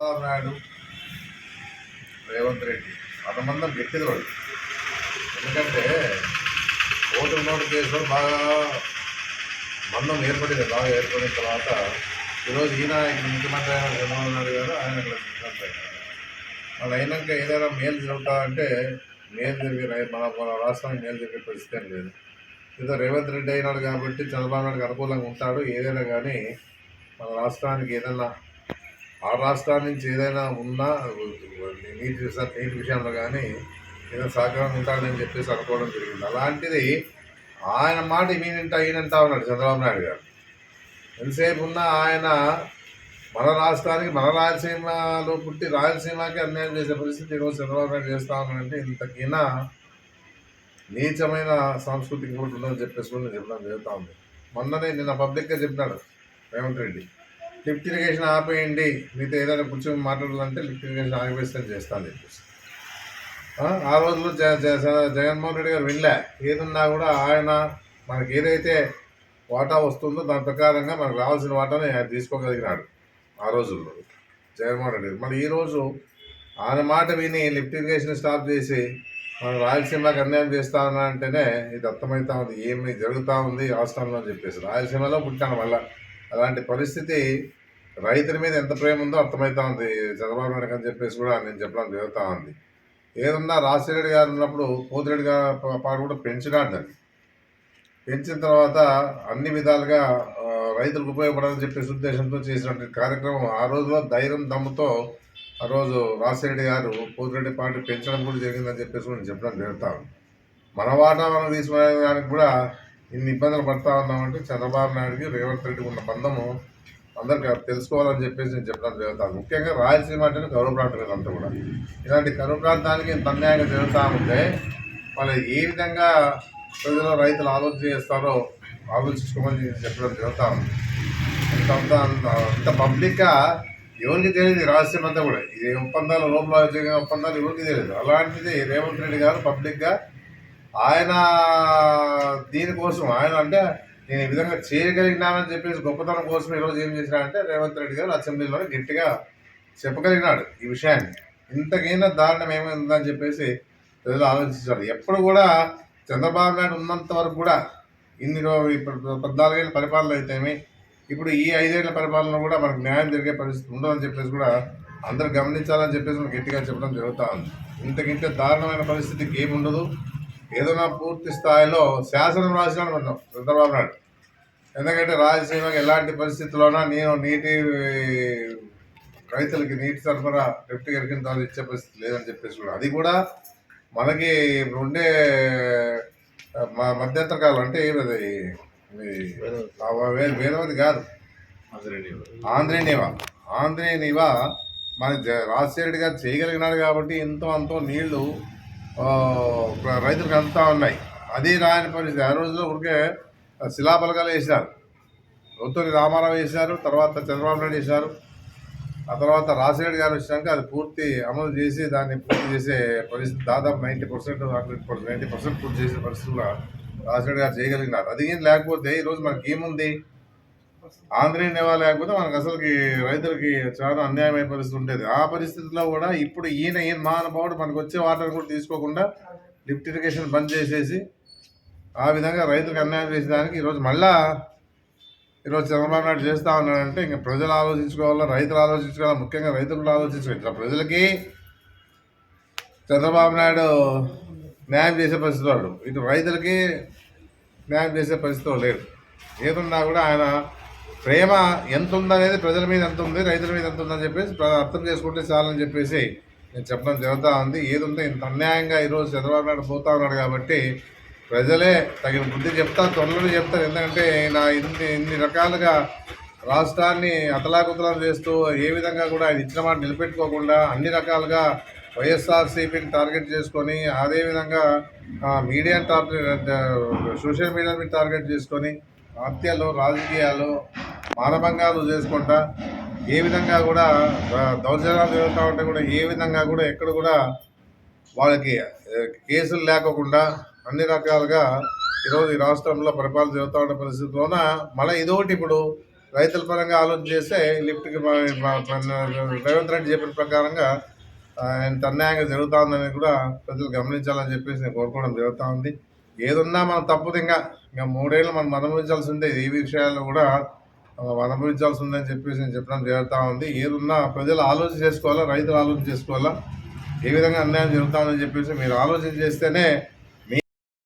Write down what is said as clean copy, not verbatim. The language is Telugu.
చంద్రబాబు నాయుడు, రేవంత్ రెడ్డి అంతమంది గట్టిది వాళ్ళు. ఎందుకంటే ఓటు నోటు కేసులో బాగా మందం ఏర్పడింది. బాగా ఏర్పడిన తర్వాత ఈరోజు ఈయన ఇక్కడ ముఖ్యమంత్రి అయిన చంద్రబాబు నాయుడు గారు ఆయన ఇక్కడ ముఖ్యమంత్రి అయినారు. వాళ్ళు అయినాక ఏదైనా మేలు జరుగుతారంటే మేలు జరిగిన మన రాష్ట్రానికి మేలు జరిగే పరిస్థితి ఏం లేదు. ఏదో రేవంత్ రెడ్డి అయినాడు కాబట్టి చంద్రబాబు నాయుడుకి అనుకూలంగా ఉంటాడు. ఏదైనా కానీ మన రాష్ట్రానికి ఏదైనా ఆ రాష్ట్రాల నుంచి ఏదైనా ఉన్నా నీటి విషయంలో కానీ ఏదైనా సహకారం ఉంటాడని చెప్పేసి అనుకోవడం జరిగింది. అలాంటిది ఆయన మాట ఈయనంటా ఉన్నాడు చంద్రబాబు నాయుడు గారు. ఎంతసేపు ఉన్నా ఆయన మన రాష్ట్రానికి మన రాయలసీమలో పుట్టి రాయలసీమకి అన్యాయం చేసే పరిస్థితి ఈరోజు చంద్రబాబు నాయుడు చేస్తా ఉన్నాడంటే ఇంతకైనా నీచమైన సంస్కృతికి కూడా ఉందని చెప్పేసి కూడా చెప్పడం జరుగుతూ ఉంది. మొన్ననే నిన్న పబ్లిక్గా చెప్పినాడు రేవంత్ రెడ్డి, లిఫ్ట్ ఇరిగేషన్ ఆపేయండి, మీతో ఏదైనా కూర్చొని మాట్లాడాలంటే లిఫ్ట్ ఇరిగేషన్ ఆగివేస్తే చేస్తాను చెప్పేసి. ఆ రోజుల్లో జగన్మోహన్ రెడ్డి గారు వెళ్ళా ఏదన్నా కూడా ఆయన మనకి ఏదైతే వాటా వస్తుందో దాని ప్రకారంగా మనకు రావాల్సిన వాటాని ఆయన తీసుకోగలిగినాడు ఆ రోజుల్లో జగన్మోహన్ రెడ్డి. మరి ఈరోజు ఆయన మాట విని లిఫ్ట్ ఇరిగేషన్ స్టాప్ చేసి మన రాయలసీమకి అన్యాయం చేస్తా ఉన్నా అంటేనే ఇది అర్థమవుతా ఉంది ఏమి జరుగుతూ ఉంది రాష్ట్రంలో అని చెప్పేసి. రాయలసీమలో పుట్టాను మళ్ళా. అలాంటి పరిస్థితి రైతుల మీద ఎంత ప్రేమ ఉందో అర్థమవుతా ఉంది చంద్రబాబు నాయుడు అని చెప్పేసి కూడా నేను చెప్పడం జరుగుతూ ఉంది. ఏదన్నా రాజశేఖర గారు ఉన్నప్పుడు పోతిరెడ్డి గారు పాటు కూడా పెంచినాడు. దాన్ని పెంచిన తర్వాత అన్ని విధాలుగా రైతులకు ఉపయోగపడాలని చెప్పేసి ఉద్దేశంతో చేసినటువంటి కార్యక్రమం ఆ రోజులో ధైర్యం దమ్ముతో ఆ రోజు రాజశేఖర గారు పోతిరెడ్డి పార్టీ పెంచడం కూడా జరిగిందని చెప్పేసి నేను చెప్పడం జరుగుతాను. మన వాటా మనం తీసుకునేదానికి కూడా ఇన్ని ఇబ్బందులు పడతా ఉన్నామంటే చంద్రబాబు నాయుడుకి రేవంత్ రెడ్డికి ఉన్న బంధము అందరికీ తెలుసుకోవాలని చెప్పేసి నేను చెప్పడం జరుగుతాను. ముఖ్యంగా రాయలసీమ అంటే కరువు ప్రాంతం అంతా కూడా. ఇలాంటి కరువు ప్రాంతానికి ఇంత అన్యాయంగా జరుగుతూ ఉంటే వాళ్ళు ఏ విధంగా ప్రజలు రైతులు ఆలోచన చేస్తారో ఆలోచించుకోమని చెప్పడం జరుగుతాను. అంత పబ్లిక్గా ఎవరికి తెలియదు రాజకీయం అంతా కూడా. ఇది ఒప్పందాలు లోపల ఒప్పందాలు ఎవరికి తెలియదు. అలాంటిది రేవంత్ రెడ్డి గారు పబ్లిక్గా ఆయన దీనికోసం ఆయన అంటే నేను ఈ విధంగా చేయగలిగినానని చెప్పేసి గొప్పతనం కోసం ఈరోజు ఏం చేసినాడంటే రేవంత్ రెడ్డి గారు అసెంబ్లీలో గట్టిగా చెప్పగలిగినాడు ఈ విషయాన్ని. ఇంతకైనా దారుణం ఏమైందని చెప్పేసి ప్రజలు ఆలోచించారు. ఎప్పుడు కూడా చంద్రబాబు నాయుడు ఉన్నంత వరకు కూడా ఇన్ని 14 ఏళ్ళ పరిపాలన అయితేమి ఇప్పుడు ఈ 5 ఏళ్ల పరిపాలన కూడా మనకు న్యాయం జరిగే పరిస్థితి ఉండదని చెప్పేసి కూడా అందరూ గమనించాలని చెప్పేసి మనం గట్టిగా చెప్పడం జరుగుతూ ఉంది. ఇంతకింటే దారుణమైన పరిస్థితికి ఏముండదు. ఏదైనా పూర్తి స్థాయిలో శాసనం రాసినాడు మనం చంద్రబాబు నాయుడు. ఎందుకంటే రాయలసీమకి ఎలాంటి పరిస్థితుల్లోనా నేను రైతులకి నీటి సరఫరా లిఫ్ట్ ఇరిగేషన్ ద్వారా ఇచ్చే పరిస్థితి లేదని చెప్పేసి కూడా అది కూడా మనకి ఉండే మధ్యంతర కాలం అంటే ఏమది వేదవతి కాదు, ఆంధ్రేనివా మన రాజశేఖర గారు చేయగలిగినాడు కాబట్టి ఎంతో అంతో నీళ్లు రైతులకు అంతా ఉన్నాయి. అది రాని పరిస్థితి. ఆ రోజులో ఊరికే శిలాపలకాలు వేశారు. రొత్తూరి రామారావు వేశారు, తర్వాత చంద్రబాబు నాయుడు వేశారు. ఆ తర్వాత రాజశేఖర గారు వచ్చినాక అది పూర్తి అమలు చేసి దాన్ని పూర్తి చేసే పరిస్థితి దాదాపు 90% 90% పూర్తి చేసే పరిస్థితుల్లో రాజశేఖర గారు చేయగలిగినారు. అది ఏం లేకపోతే ఈరోజు మనకి ఏముంది, ఆంధ్రేనివా లేకపోతే మనకు అసలుకి రైతులకి చాలా అన్యాయమైన పరిస్థితి ఉండేది. ఆ పరిస్థితిలో కూడా ఇప్పుడు ఈయన మహానుభావుడు మనకు వచ్చే వాటర్ కూడా తీసుకోకుండా లిఫ్ట్ ఇరిగేషన్ బంద్ చేసేసి ఆ విధంగా రైతులకు అన్యాయం చేసేదానికి ఈరోజు చంద్రబాబు నాయుడు చేస్తూ ఉన్నాడంటే ఇంకా ప్రజలు ఆలోచించుకోవాలా, రైతులు ఆలోచించుకోవాలా, ముఖ్యంగా రైతులు ఆలోచించుకోవాలి. ఇట్లా ప్రజలకి చంద్రబాబు నాయుడు న్యాయం చేసే పరిస్థితులు, ఇటు రైతులకి న్యాయం చేసే పరిస్థితులు లేడు. ఏదున్నా కూడా ఆయన ప్రేమ ఎంత ఉందనేది ప్రజల మీద ఎంత ఉంది, రైతుల మీద ఎంత ఉందని చెప్పేసి అర్థం చేసుకుంటే చాలని చెప్పేసి నేను చెప్పడం జరుగుతూ ఉంది. ఏది ఉందో ఇంత అన్యాయంగా ఈరోజు చంద్రబాబు నాయుడు పోతా ఉన్నాడు కాబట్టి ప్రజలే తగిన బుద్ధి చెప్తారు, త్వరలో చెప్తారు. ఎందుకంటే నా ఇన్ని రకాలుగా రాష్ట్రాన్ని అతలాకుతలం చేస్తూ ఏ విధంగా కూడా ఆయన ఇచ్చిన మాట నిలబెట్టుకోకుండా అన్ని రకాలుగా వైఎస్ఆర్సీపీని టార్గెట్ చేసుకొని అదేవిధంగా మీడియాని సోషల్ మీడియాని టార్గెట్ చేసుకొని హత్యలు, రాజకీయాలు, మానభంగాలు చేసుకుంటా ఏ విధంగా కూడా దౌర్జన్యాలు జరుగుతూ ఉంటే కూడా ఏ విధంగా కూడా ఎక్కడ కూడా వాళ్ళకి కేసులు లేకోకుండా అన్ని రకాలుగా ఈరోజు ఈ రాష్ట్రంలో పరిపాలన జరుగుతూ ఉన్న పరిస్థితుల్లోన మళ్ళీ ఇదొకటి ఇప్పుడు రైతుల పరంగా ఆలోచన చేస్తే లిఫ్ట్కి రేవంత్ రెడ్డి చెప్పిన ప్రకారంగా ఇంత అన్యాయంగా జరుగుతూ ఉందని కూడా ప్రజలు గమనించాలని చెప్పేసి నేను కోరుకోవడం జరుగుతూ ఉంది. ఏదున్నా మనం తప్పదు ఇంకా 3 ఏళ్ళు మనం అనుభవించాల్సి ఉంది. ఈ విషయాల్లో కూడా అనుభవించాల్సి ఉందని చెప్పేసి నేను చెప్పడం జరుగుతూ ఉంది. ఏదున్నా ప్రజలు ఆలోచన చేసుకోవాలా, రైతులు ఆలోచన చేసుకోవాలా, ఏ విధంగా అన్యాయం జరుగుతుందని చెప్పేసి మీరు ఆలోచన చేస్తేనే